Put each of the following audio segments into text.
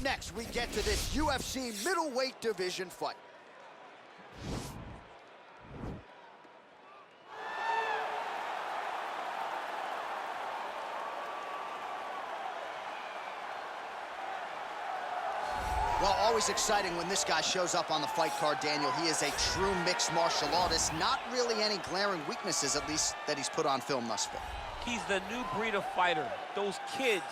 next, we get to this UFC middleweight division fight. Well, always exciting when this guy shows up on the fight card, Daniel. He is a true mixed martial artist. Not really any glaring weaknesses, at least, that he's put on film thus far. He's the new breed of fighter. Those kids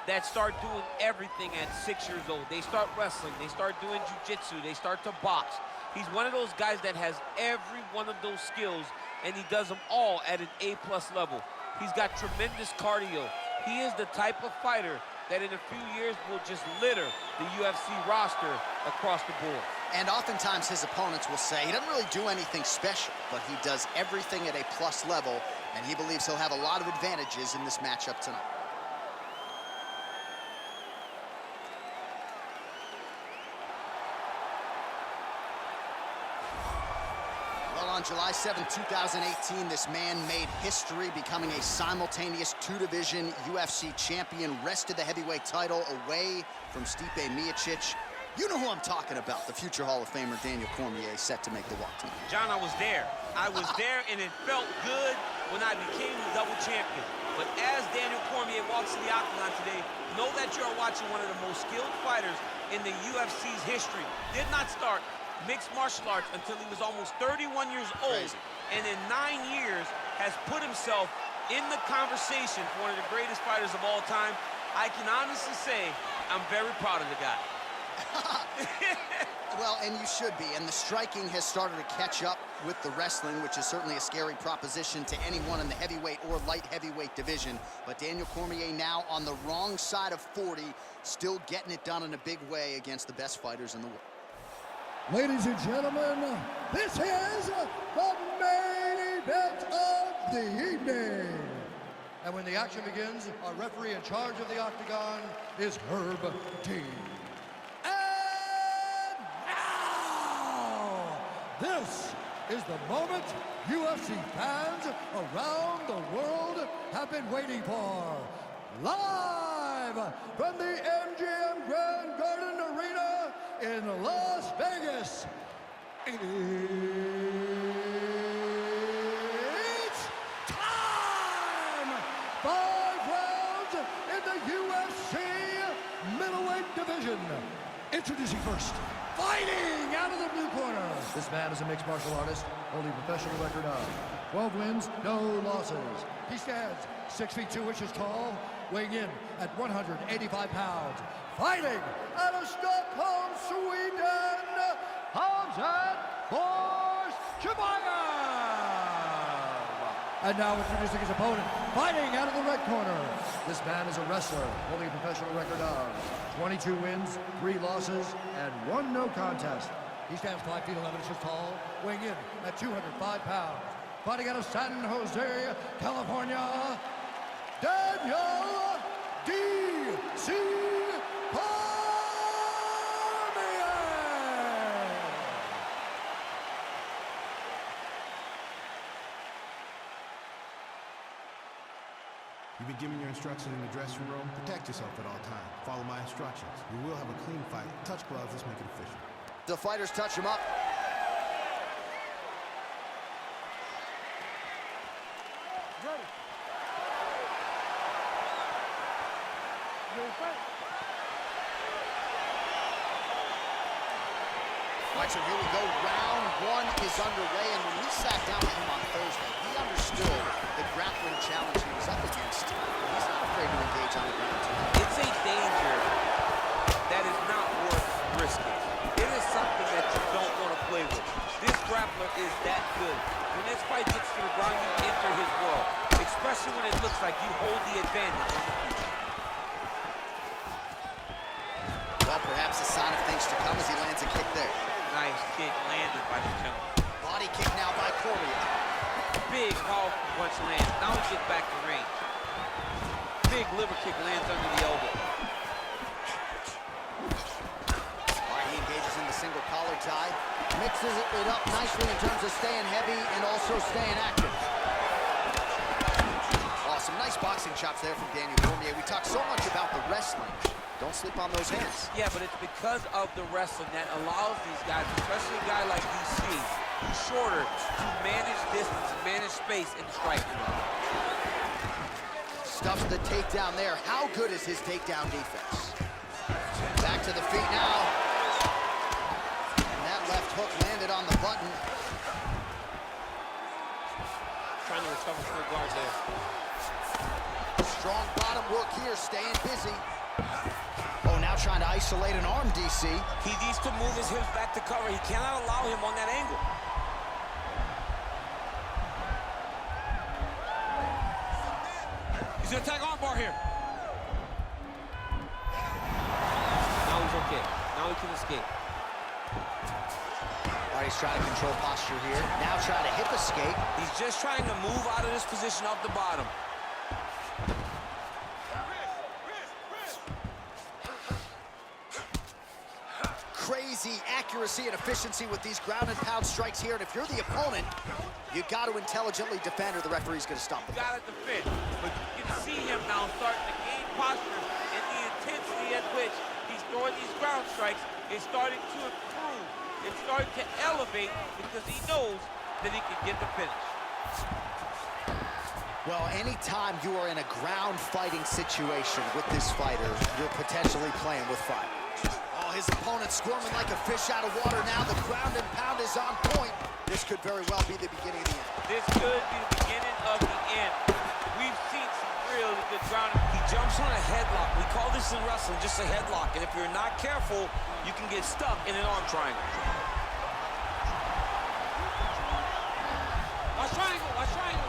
that start doing everything at 6 years old. They start wrestling, they start doing jiu-jitsu, they start to box. He's one of those guys that has every one of those skills, and he does them all at an A+ level. He's got tremendous cardio. He is the type of fighter that in a few years will just litter the UFC roster across the board. And oftentimes his opponents will say he doesn't really do anything special, but he does everything at a plus level, and he believes he'll have a lot of advantages in this matchup tonight. On July 7, 2018, this man made history, becoming a simultaneous two-division UFC champion, wrested the heavyweight title away from Stipe Miocic. You know who I'm talking about, the future Hall of Famer Daniel Cormier, set to make the walk tonight. John, I was there. I was there, and it felt good when I became the double champion. But as Daniel Cormier walks to the octagon today, know that you're watching one of the most skilled fighters in the UFC's history. Did not start mixed martial arts until he was almost 31 years old. Crazy. And in 9 years has put himself in the conversation for one of the greatest fighters of all time. I can honestly say I'm very proud of the guy. Well, and you should be, and the striking has started to catch up with the wrestling, which is certainly a scary proposition to anyone in the heavyweight or light heavyweight division. But Daniel Cormier now on the wrong side of 40, still getting it done in a big way against the best fighters in the world. Ladies and gentlemen, this is the main event of the evening. And when the action begins, our referee in charge of the octagon is Herb Dean. And now, this is the moment UFC fans around the world have been waiting for. Live from the MGM Grand Garden Arena in Las Vegas, it's time! 5 rounds in the UFC middleweight division. Introducing first, fighting out of the blue corner. This man is a mixed martial artist, holding a professional record of 12 wins, no losses. He stands 6 feet 2 inches tall, weighing in at 185 pounds. Fighting out of Stockholm, Sweden, Khamzat Chimaev. And now introducing his opponent, fighting out of the red corner. This man is a wrestler, holding a professional record of 22 wins, 3 losses, and 1 no contest. He stands 5 feet 11 inches tall, weighing in at 205 pounds. Fighting out of San Jose, California, Daniel D.C. You've been given your instructions in the dressing room. Protect yourself at all times. Follow my instructions. We will have a clean fight. Touch gloves, let's make it official. The fighters touch him up. Ready. All right, so here we go. Round 1 is underway, and when we sat down with him on Thursday, he understood the grappling challenge he was up against. He's not afraid to engage on the ground tonight. It's a danger that is not worth risking. It is something that you don't want to play with. This grappler is that good. When this fight gets to the ground, you enter his world, especially when it looks like you hold the advantage in the future. Well, perhaps a sign of things to come as he lands a kick there. Nice kick landed by the gentleman. Body kick now by Cormier. Big, powerful punch lands. Now he gets back to range. Big liver kick lands under the elbow. All right, he engages in the single collar tie. Mixes it up nicely in terms of staying heavy and also staying active. Oh, some nice boxing chops there from Daniel Cormier. We talked so much about the wrestling. Don't sleep on those hands. Yeah, but it's because of the wrestling that allows these guys, especially a guy like DC, who's shorter, to manage distance, manage space in striking. Stuffs the takedown there. How good is his takedown defense? Back to the feet now. And that left hook landed on the button. Trying to recover full guard there. Strong bottom work here, staying busy. Oh, now trying to isolate an arm, DC. He needs to move his hips back to cover. He cannot allow him on that angle. He's gonna attack arm bar here. Now he's okay. Now he can escape. All right, he's trying to control posture here. Now trying to hip escape. He's just trying to move out of this position off the bottom. Crazy accuracy and efficiency with these ground and pound strikes here. And if you're the opponent, you got to intelligently defend or the referee's going to stop the Got to defend. But you can see him now starting to gain posture, and the intensity at which he's throwing these ground strikes is starting to improve. It's starting to elevate because he knows that he can get the finish. Well, anytime you are in a ground fighting situation with this fighter, you're potentially playing with fire. Oh, his opponent squirming like a fish out of water now. The ground and pound is on point. This could very well be the beginning of the end. This could be the beginning of the end. We've seen some really good ground. He jumps on a headlock. We call this in wrestling just a headlock. And if you're not careful, you can get stuck in an arm triangle. Watch triangle, watch triangle.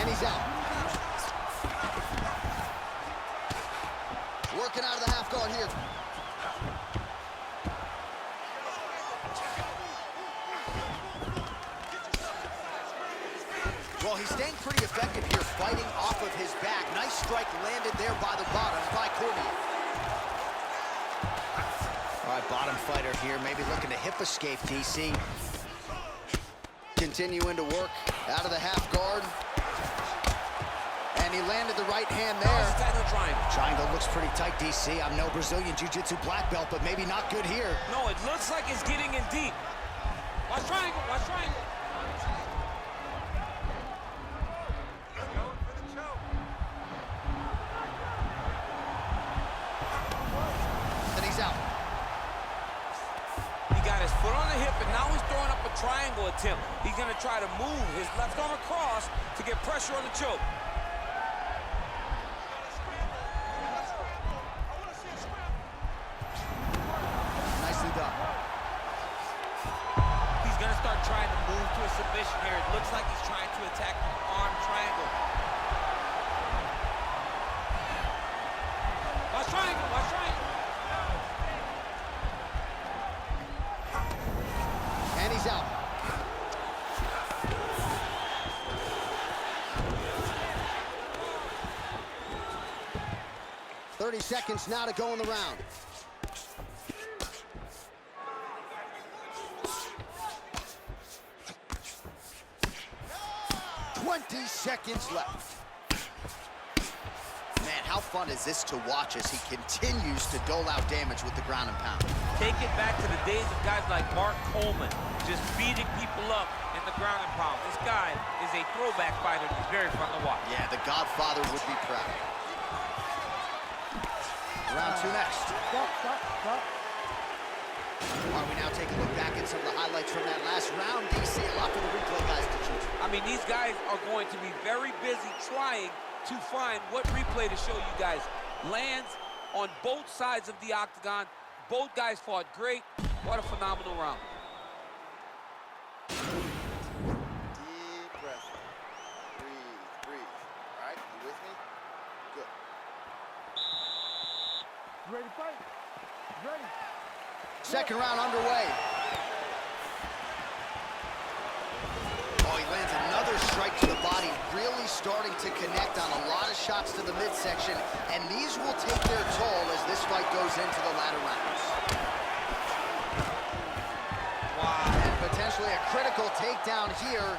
And he's out. Working out of the half guard here. Well, he's staying pretty effective here, fighting off of his back. Nice strike landed there by the bottom by Cormier. All right, bottom fighter here, maybe looking to hip escape, DC. Continuing to work out of the half guard. And he landed the right hand there. Triangle looks pretty tight, DC. I'm no Brazilian Jiu-Jitsu black belt, but maybe not good here. No, it looks like it's getting in deep. Watch triangle, watch triangle. And he's out. He got his foot on the hip, and now he's throwing up a triangle attempt. He's going to try to move his left arm across to get pressure on the choke. Nicely done. He's going to start trying to move to a submission here. It looks like he's trying to attack the arm triangle. Watch triangle, watch triangle. And he's out. "30 seconds now to go in the round. "20 seconds left. Man, how fun is this to watch as he continues to dole out damage with the ground and pound? Take it back to the days of guys like Mark Coleman, just beating people up in the ground and pound. This guy is a throwback fighter. He's very fun to watch. Yeah, the Godfather would be proud. Round two next. While we now take a look back at some of the highlights from that last round, DC, a lot for the replay guys to choose. I mean, these guys are going to be very busy trying to find what replay to show you guys. Lands on both sides of the octagon. Both guys fought great. What a phenomenal round. Deep breath. Breathe, breathe. All right, you with me? Good. Ready to fight? Ready. Second round underway. Oh, he lands another strike to the body, really starting to connect on a lot of shots to the midsection, and these will take their toll as this fight goes into the latter rounds. Wow, and potentially a critical takedown here.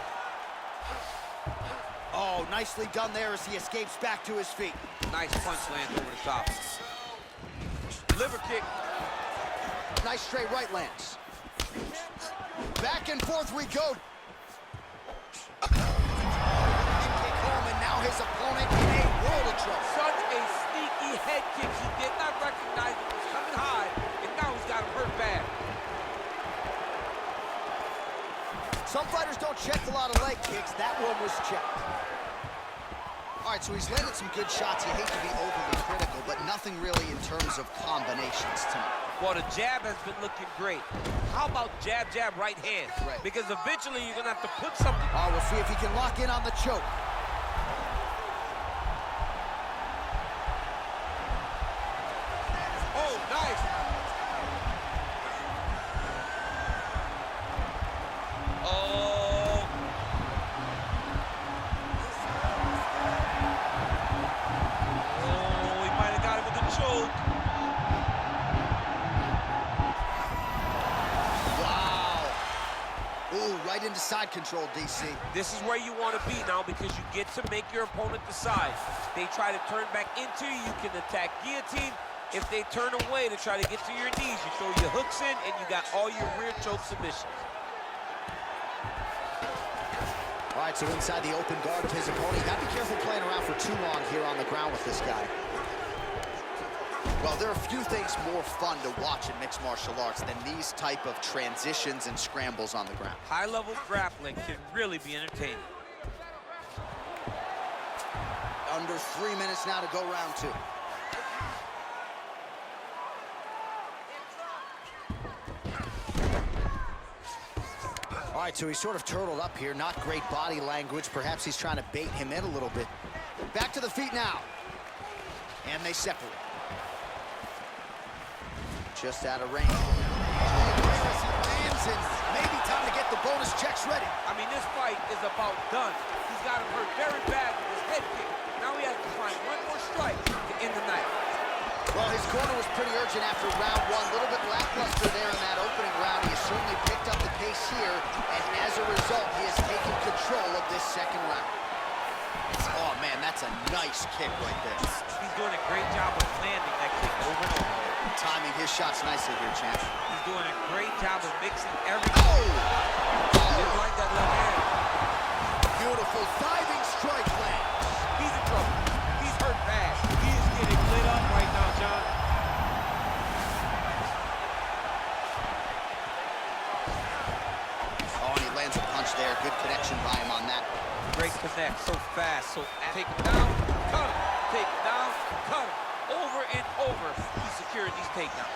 Oh, nicely done there as he escapes back to his feet. Nice punch lands over the top. Liver kick. Nice straight right lands. Back and forth we go. Kick home, and now his opponent in a world of trouble. Such a sneaky head kick. He did not recognize it was coming high, and now he's got him hurt bad. Some fighters don't check a lot of leg kicks. That one was checked. All right, so he's landed some good shots. You hate to be overly critical, but nothing really in terms of combinations tonight. Well, the jab has been looking great. How about jab, jab, right hand? Right. Because eventually you're going to have to put something. All right, we'll see if he can lock in on the choke. Oh, nice. Oh. Oh, he might have got him with the choke. Ooh, right into side control, DC. This is where you want to be now because you get to make your opponent decide. They try to turn back into you, you can attack guillotine. If they turn away to try to get to your knees, you throw your hooks in and you got all your rear choke submissions. All right, so inside the open guard of his opponent, you gotta be careful playing around for too long here on the ground with this guy. Well, there are a few things more fun to watch in mixed martial arts than these type of transitions and scrambles on the ground. High-level grappling can really be entertaining. Under 3 minutes now to go round two. All right, so he's sort of turtled up here. Not great body language. Perhaps he's trying to bait him in a little bit. Back to the feet now. And they separate. Just out of range. Lands in. Maybe time to get the bonus checks ready. I mean, this fight is about done. He's got him hurt very bad with his head kick. Now he has to find one more strike to end the night. Well, his corner was pretty urgent after round one. A little bit lackluster there in that opening round. He has certainly picked up the pace here, and as a result, he has taken control of this second round. Oh, man, that's a nice kick right there. He's doing a great job of landing that kick over and over. Timing his shots nicely here, champ. He's doing a great job of mixing everything. Oh! Didn't like that left hand. Beautiful diving strike lands. He's in trouble. He's hurt bad. He is getting lit up right now, John. Oh, and he lands a punch there. Good connection by him on that. Great connect, so fast, so take him down, cut him. Take him down, cut him. Over and over, he's securing these takedowns.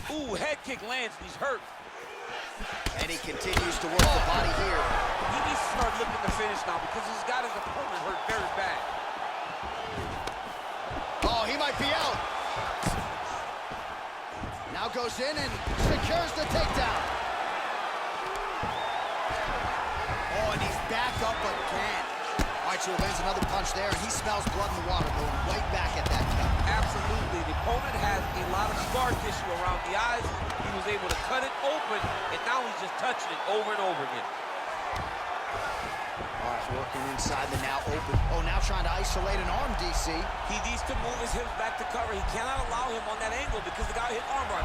Ooh, head kick lands, and he's hurt. And he continues to work the body here. He needs to start looking to finish now because he's got his opponent hurt very bad. Oh, he might be out. Now goes in and secures the takedown. Oh, and he's back up again. All right, so he lands another punch there, and he smells blood in the water, going right back at that cut. Absolutely. The opponent has a lot of scar tissue around the eyes. He was able to cut it open, and now he's just touching it over and over again. All right, working inside the now open. Oh, now trying to isolate an arm, DC. He needs to move his hips back to cover. He cannot allow him on that angle because the guy hit armbar.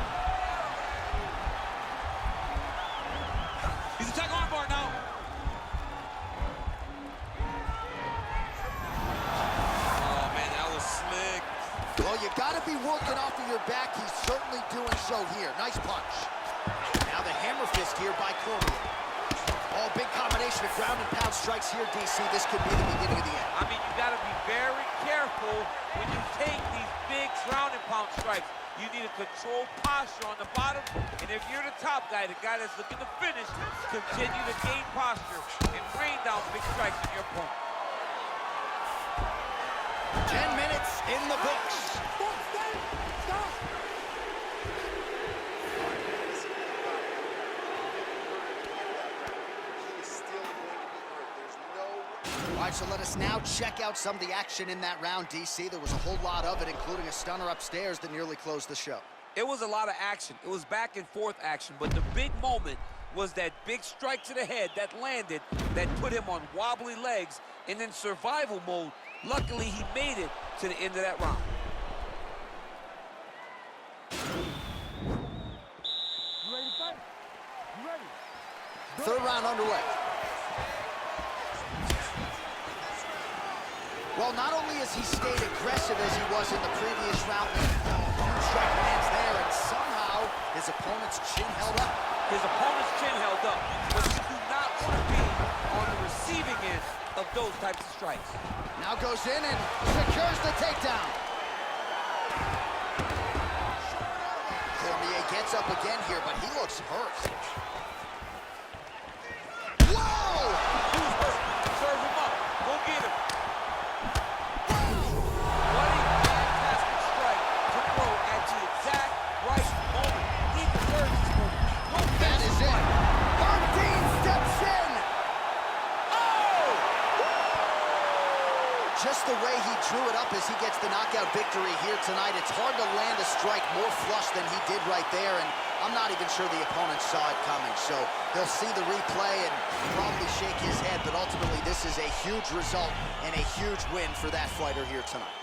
He's attacking armbar now. Oh, man, that was slick. Well, you got to be working off of your back. He's certainly doing so here. Nice punch. Now the hammer fist here by Cormier. Oh, big combination of ground and pound strikes here, DC. This could be the beginning of the end. I mean, you got to be very careful when you take these big ground and pound strikes. You need a controlled posture on the bottom, and if you're the top guy, the guy that's looking to finish, continue to gain posture and rain down big strikes on your opponent. 10 minutes in the books. Stop! All right, so let us now check out some of the action in that round, DC. There was a whole lot of it, including a stunner upstairs that nearly closed the show. It was a lot of action. It was back and forth action, but the big moment was that big strike to the head that landed, that put him on wobbly legs and in survival mode. Luckily, he made it to the end of that round. You ready to fight? You ready? Third round underway. Well, not only has he stayed aggressive as he was in the previous round, the huge strike lands there, and somehow his opponent's chin held up. His opponent's chin held up, but you do not want to be on the receiving end of those types of strikes. Now goes in and secures the takedown. Cormier gets up again here, but he looks hurt. Whoa! Who's hurt? Serve him up. Go get him. What a fantastic strike to throw at the exact right moment. He deserves this moment. That is it. Dean steps in. Oh! Just the way he drew it up as he gets the knockout victory here tonight. It's hard to land a strike more flush than he did right there, and I'm not even sure the opponent saw it coming. So he'll see the replay and probably shake his head, but ultimately this is a huge result and a huge win for that fighter here tonight.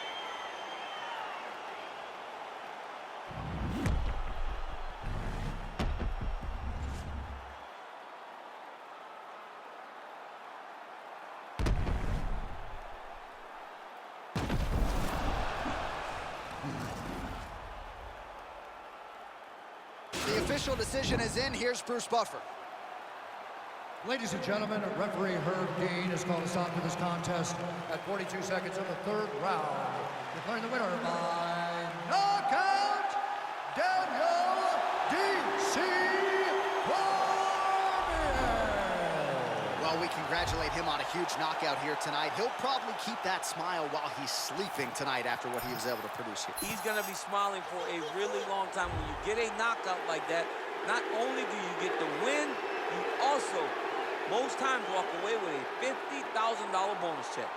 The official decision is in. Here's Bruce Buffer. Ladies and gentlemen, referee Herb Dean has called a stop to this contest at 42 seconds of the third round, declaring the winner by knockout, Daniel D.C. Cormier. Well, we congratulate him on a huge knockout here tonight. He'll probably keep that smile while he's sleeping tonight after what he was able to produce here. He's going to be smiling for a really long time. When you get a knockout like that, not only do you get the win, you also, most times, walk away with a $50,000 bonus check.